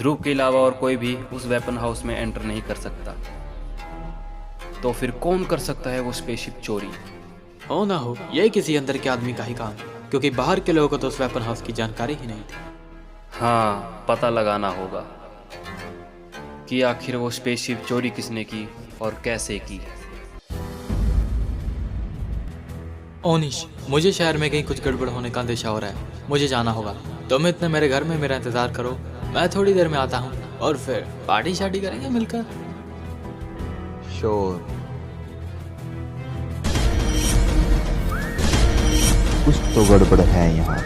ध्रुव के अलावा और कोई भी उस वेपन हाउस में एंटर नहीं कर सकता। तो फिर कौन कर सकता है वो स्पेसशिप चोरी? हो ना हो, ये किसी अंदर के आदमी का ही काम है, क्योंकि बाहर के लोगों को तो उस वेपन हाउस की जानकारी ही नहीं थी। हाँ, पता लगाना होगा कि आखिर वो स्पेसशिप चोरी किसने की और कैसे की। ओनिश, मुझे शहर में कहीं कुछ गड़बड़ होने का अंदेशा हो रहा है, मुझे जाना होगा। तुम इतने मेरे घर में मेरा इंतजार करो, मैं थोड़ी देर में आता हूँ और फिर पार्टी शार्टी करेंगे मिलकर। श्योर। कुछ तो गड़बड़ है यहाँ।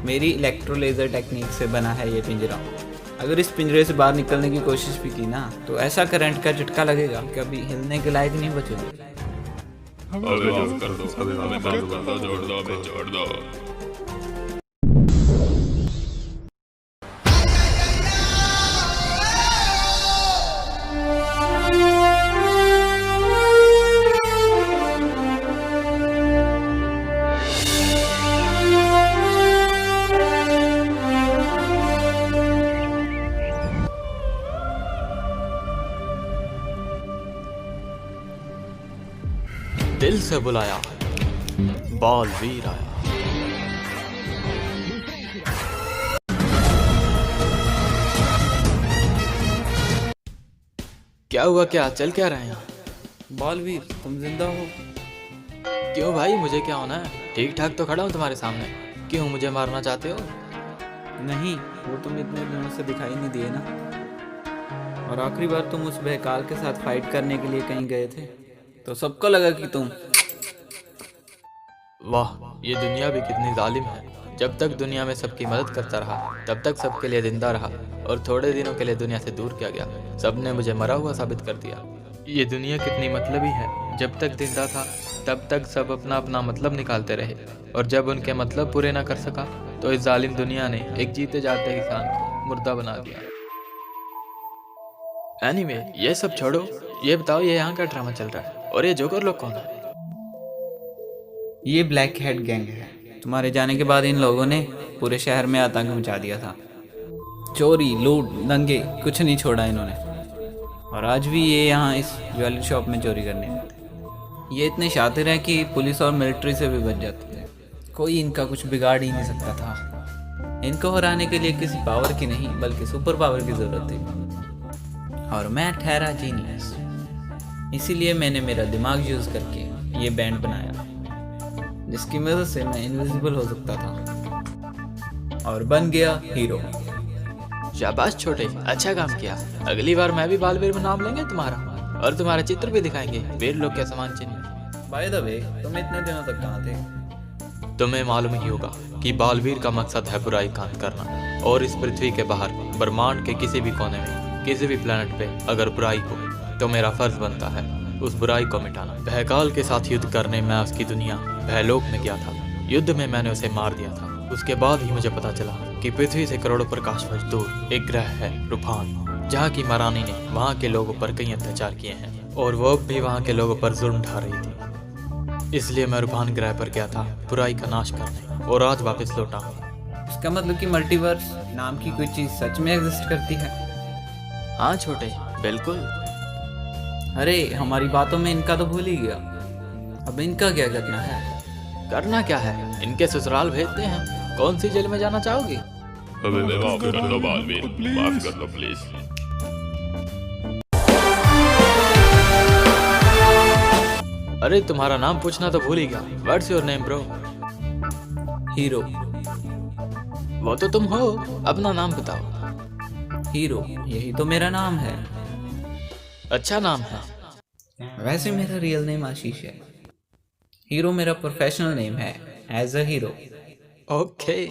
मेरी इलेक्ट्रो लेज़र टेक्निक से बना है ये पिंजरा। अगर इस पिंजरे से बाहर निकलने की कोशिश भी की ना तो ऐसा करंट का झटका लगेगा कि कभी हिलने के लायक नहीं बचोगे। जोड़ दो। दिल से बुलाया, बालवीर आया। क्या हुआ, क्या चल क्या रहे हैं? बालवीर, तुम जिंदा हो? क्यों भाई, मुझे क्या होना है? ठीक ठाक तो खड़ा हूँ तुम्हारे सामने। क्यों, मुझे मारना चाहते हो? नहीं, वो तुम इतने दिनों से दिखाई नहीं दिए ना। और आखिरी बार तुम उस बहकाल के साथ फाइट करने के लिए कहीं गए थे तो सबको लगा कि तुम। वाह, ये दुनिया भी कितनी जालिम है। जब तक दुनिया में सबकी मदद करता रहा तब तक सबके लिए जिंदा रहा, और थोड़े दिनों के लिए दुनिया से दूर किया गया, सबने मुझे मरा हुआ साबित कर दिया। ये दुनिया कितनी मतलबी है। जब तक जिंदा था तब तक सब अपना अपना मतलब निकालते रहे, और जब उनके मतलब पूरे ना कर सका तो इस जालिम दुनिया ने एक जीते जाते इंसान को मुर्दा बना दिया। एनीवे, ये सब छोड़ो, ये बताओ ये यहाँ का ड्रामा चल रहा है, और ये जोकर लोग कौन है? ये ब्लैक हेड गैंग है। तुम्हारे जाने के बाद इन लोगों ने पूरे शहर में आतंक मचा दिया था। चोरी, लूट, दंगे, कुछ नहीं छोड़ा इन्होंने। और आज भी ये यहाँ इस ज्वेलरी शॉप में चोरी करने आए थे। ये इतने शातिर हैं कि पुलिस और मिलिट्री से भी बच जाते थे। कोई इनका कुछ बिगाड़ ही नहीं सकता था। इनको हराने के लिए किसी पावर की नहीं बल्कि सुपर पावर की ज़रूरत थी, और मैं ठहरा जीनियस। इसीलिए मैंने मेरा दिमाग यूज़ करके ये बैंड बनाया, जिसकी मदद से मैं इनविजिबल हो सकता था और बन गया हीरो। शाबाश छोटे, अच्छा काम किया। अगली बार मैं भी बालवीर में नाम लेंगे तुम्हारा, और तुम्हारा चित्र भी दिखाएंगे वीर लोग के समान चिन्ह। बाय द वे, तुम इतने दिनों तक कहाँ थे? तुम्हें मालूम ही होगा कि बालवीर का मकसद है बुराई का अंत करना, और इस पृथ्वी के बाहर ब्रह्मांड के किसी भी कोने में किसी भी प्लेनेट पे अगर बुराई हो तो मेरा फर्ज बनता है उस बुराई को मिटाना। बहकाल के साथ युद्ध करने मैं उसकी दुनिया बहलोक में गया था। युद्ध में मैंने उसे मार दिया था। उसके बाद ही मुझे पता चला कि पृथ्वी से करोड़ों प्रकाश वर्ष दूर एक ग्रह है रूफान, जहाँ की महारानी ने वहाँ के लोगों पर कई अत्याचार किए हैं, और वो अब भी वहाँ के लोगों पर जुल्म ढा रही थी। इसलिए मैं रूफान ग्रह पर गया था बुराई का नाश करने, और आज वापस लौटा हूँ। इसका मतलब कि मल्टीवर्स नाम की कोई चीज़ सच में एग्जिस्ट करती है? हाँ छोटे, बिल्कुल। अरे, हमारी बातों में इनका तो भूल ही गया। अब इनका क्या करना है? करना क्या है, इनके ससुराल भेजते हैं। कौन सी जेल में जाना चाहोगे? माफ कर दो बालवीर, माफ कर दो प्लीज। अरे, तुम्हारा नाम पूछना तो भूल ही गया। What's your name bro? Hero. वो तो तुम हो, अपना नाम बताओ। हीरो, यही तो मेरा नाम है। अच्छा नाम है। वैसे मेरा रियल नेम आशीष है। हीरो मेरा प्रोफेशनल नेम है, एज अ हीरो। ओके।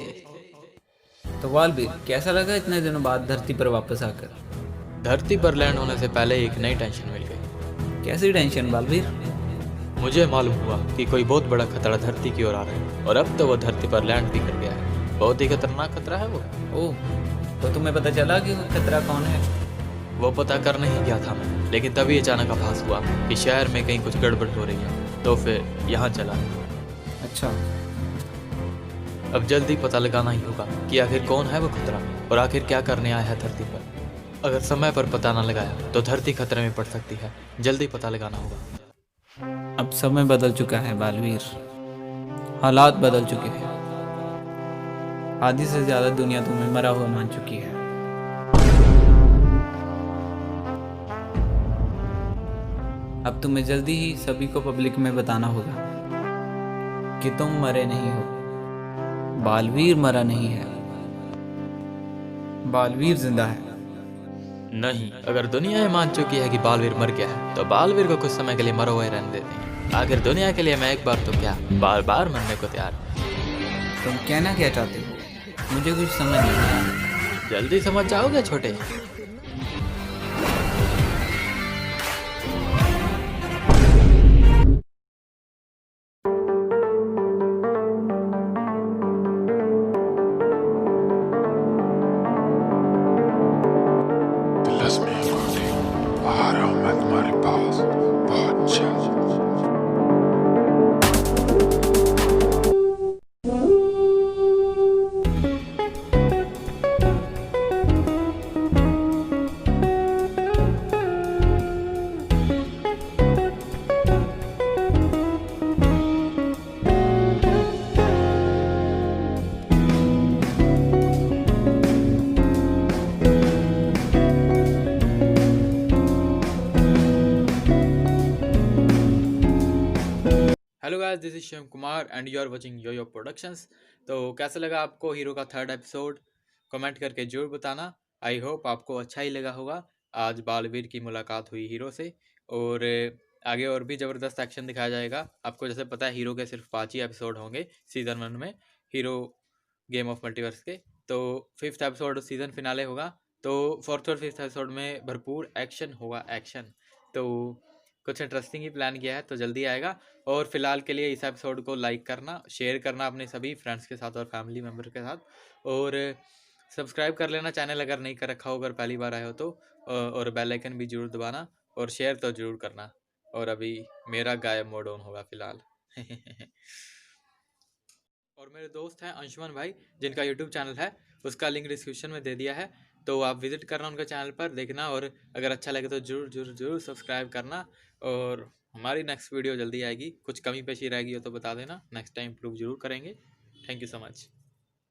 तो बालवीर, कैसा लगा इतने दिनों बाद धरती पर वापस आकर? धरती पर लैंड होने से पहले एक नई टेंशन मिल गई। कैसी टेंशन बालवीर? मुझे मालूम हुआ कि कोई बहुत बड़ा खतरा धरती की ओर आ रहा है और अब तो वो धरती पर लैंड भी कर गया है। बहुत ही खतरनाक खतरा है वो। ओह, तो तुम्हें पता चला कि वो खतरा कौन है? वो पता करने ही गया था मैं, लेकिन तभी अचानक आभास हुआ कि शहर में कहीं कुछ गड़बड़ हो रही है, तो फिर यहाँ चला। अच्छा, अब जल्दी पता लगाना ही होगा कि आखिर कौन है वो खतरा और आखिर क्या करने आया है धरती पर। अगर समय पर पता न लगाया तो धरती खतरे में पड़ सकती है। जल्दी पता लगाना होगा। अब समय बदल चुका है बालवीर, हालात बदल चुके हैं। आधी से ज्यादा दुनिया तुम्हें मरा हुआ मान चुकी है। अब तुम्हें जल्दी ही सभी को पब्लिक में बताना होगा कि तुम मरे नहीं हो, बालवीर मरा नहीं है, बालवीर जिंदा है। नहीं, अगर दुनिया ये मान चुकी है कि बालवीर मर गया है तो बालवीर को कुछ समय के लिए मरा हुआ ही रहने देते हैं। आखिर दुनिया के लिए मैं एक बार तो क्या, बार बार मरने को तैयार। तुम कहना क्या चाहते हो? मुझे कुछ समझ नहीं आया। जल्दी समझ जाओगे छोटे। लक्ष्मी गोरी, आ रहा हूँ मैं तुम्हारे पास बहुत जल्द। Hello guys, this is Shiv Kumar and you are watching YoYo Productions. तो कैसा लगा आपको हीरो का थर्ड एपिसोड? कमेंट करके जरूर बताना। आई होप आपको अच्छा ही लगा होगा। आज बालवीर की मुलाकात हुई हीरो से और आगे और भी ज़बरदस्त एक्शन दिखाया जाएगा। आपको जैसे पता है हीरो के सिर्फ 5 ही एपिसोड होंगे सीज़न 1 में, हीरो गेम ऑफ मल्टीवर्स के। तो 5th एपिसोड सीज़न फिनाले होगा, तो 4th और 5th एपिसोड में भरपूर एक्शन होगा। एक्शन तो कुछ इंटरेस्टिंग ही प्लान किया है, तो जल्दी आएगा। और फिलहाल के लिए इस एपिसोड को लाइक करना, शेयर करना अपने सभी फ्रेंड्स के साथ और फैमिली मेम्बर के साथ, और सब्सक्राइब कर लेना चैनल अगर नहीं कर रखा हो, अगर पहली बार आए हो तो। और बेल आइकन भी जरूर दबाना और शेयर तो जरूर करना। और अभी मेरा गायब मोड ऑन होगा फिलहाल। और मेरे दोस्त हैं अंशुमन भाई, जिनका यूट्यूब चैनल है, उसका लिंक डिस्क्रिप्शन में दे दिया है, तो आप विजिट करना उनका चैनल पर, देखना। और अगर अच्छा लगे तो जरूर जरूर जरूर सब्सक्राइब करना। और हमारी नेक्स्ट वीडियो जल्दी आएगी। कुछ कमी पेशी रहेगी हो तो बता देना, नेक्स्ट टाइम इम्प्रूव जरूर करेंगे। Thank you so much.